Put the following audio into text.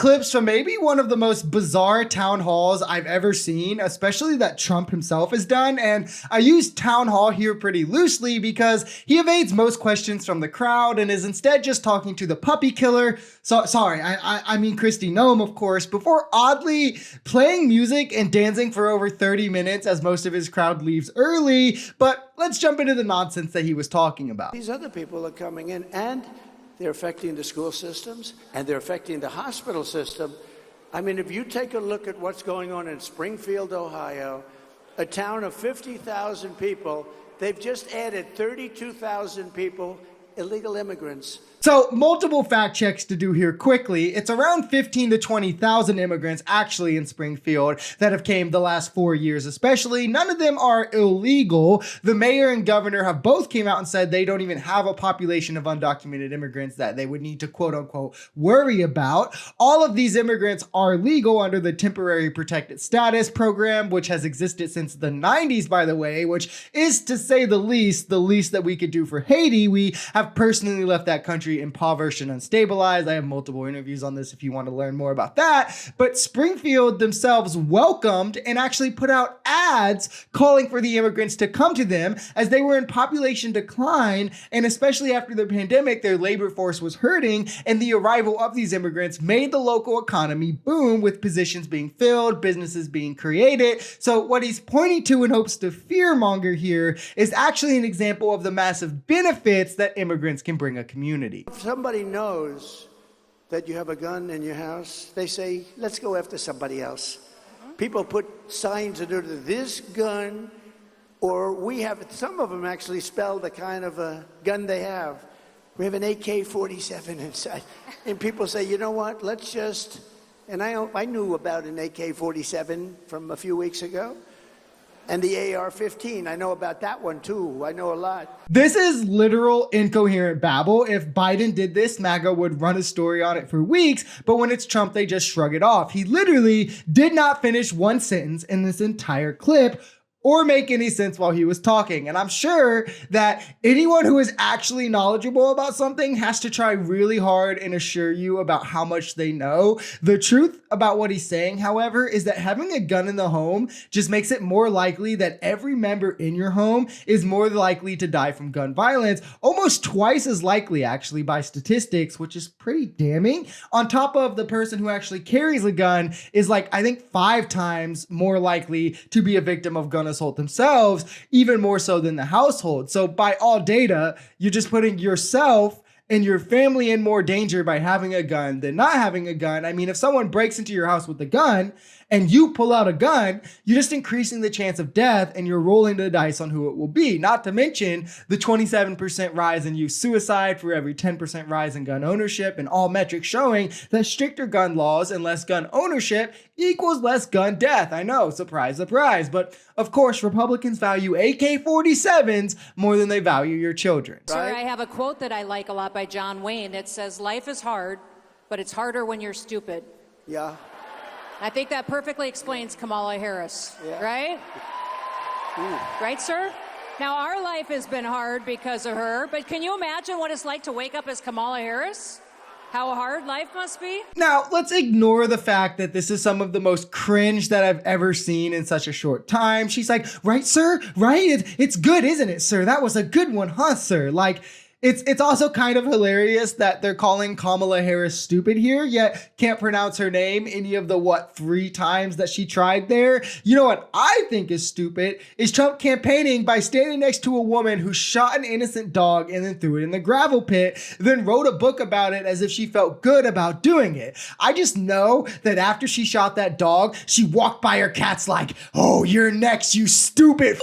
clips from maybe one of the most bizarre town halls I've ever seen, especially that Trump himself has done. And I use town hall here pretty loosely because he evades most questions from the crowd and is instead just talking to the puppy killer. I mean Kristi Noem, of course, before oddly playing music and dancing for over 30 minutes as most of his crowd leaves early. But let's jump into the nonsense that he was talking about. These other people are coming in and they're affecting the school systems and they're affecting the hospital system. I mean, if you take a look at what's going on in Springfield, Ohio, a town of 50,000 people, they've just added 32,000 people, illegal immigrants. So multiple fact checks to do here quickly. It's around 15 to 20,000 immigrants actually in Springfield that have came the last 4 years, especially. None of them are illegal. The mayor and governor have both came out and said they don't even have a population of undocumented immigrants that they would need to quote unquote worry about. All of these immigrants are legal under the temporary protected status program, which has existed since the 90s, by the way, which is to say the least that we could do for Haiti. We have personally left that country impoverished and unstabilized. I have multiple interviews on this if you want to learn more about that. But Springfield themselves welcomed and actually put out ads calling for the immigrants to come to them as they were in population decline. And especially after the pandemic, their labor force was hurting, and the arrival of these immigrants made the local economy boom with positions being filled, businesses being created. So what he's pointing to in hopes to fearmonger here is actually an example of the massive benefits that immigrants can bring a community. If somebody knows that you have a gun in your house, they say, let's go after somebody else. People put signs that are this gun, or we have, some of them actually spell the kind of a gun they have. We have an AK-47 inside. And people say, you know what, let's just, and I knew about an AK-47 from a few weeks ago. And the AR-15, I know about that one too. I know a lot. This is literal incoherent babble. If Biden did this, MAGA would run a story on it for weeks, but when it's Trump, they just shrug it off. He literally did not finish one sentence in this entire clip or make any sense while he was talking. And I'm sure that anyone who is actually knowledgeable about something has to try really hard and assure you about how much they know. The truth about what he's saying, however, is that having a gun in the home just makes it more likely that every member in your home is more likely to die from gun violence, almost twice as likely actually by statistics, which is pretty damning. On top of the person who actually carries a gun is like, I think 5 times more likely to be a victim of gun assault themselves, even more so than the household. So by all data, you're just putting yourself and your family in more danger by having a gun than not having a gun. I mean, if someone breaks into your house with a gun and you pull out a gun, you're just increasing the chance of death and you're rolling the dice on who it will be. Not to mention the 27% rise in youth suicide for every 10% rise in gun ownership, and all metrics showing that stricter gun laws and less gun ownership equals less gun death. I know, surprise, surprise. But of course, Republicans value AK-47s more than they value your children. Sir, I have a quote that I like a lot by John Wayne. It says, life is hard, but it's harder when you're stupid. Yeah. I think that perfectly explains Kamala Harris, Yeah. right? Ooh. Right, sir? Now, our life has been hard because of her, but can you imagine what it's like to wake up as Kamala Harris? How hard life must be? Now, let's ignore the fact that this is some of the most cringe that I've ever seen in such a short time. She's like, right, sir? Right? It's good, isn't it, sir? That was a good one, huh, sir? Like, It's also kind of hilarious that they're calling Kamala Harris stupid here, yet can't pronounce her name any of the, 3 times that she tried there. You know what I think is stupid is Trump campaigning by standing next to a woman who shot an innocent dog and then threw it in the gravel pit, then wrote a book about it as if she felt good about doing it. I just know that after she shot that dog, she walked by her cats like, oh, you're next, you stupid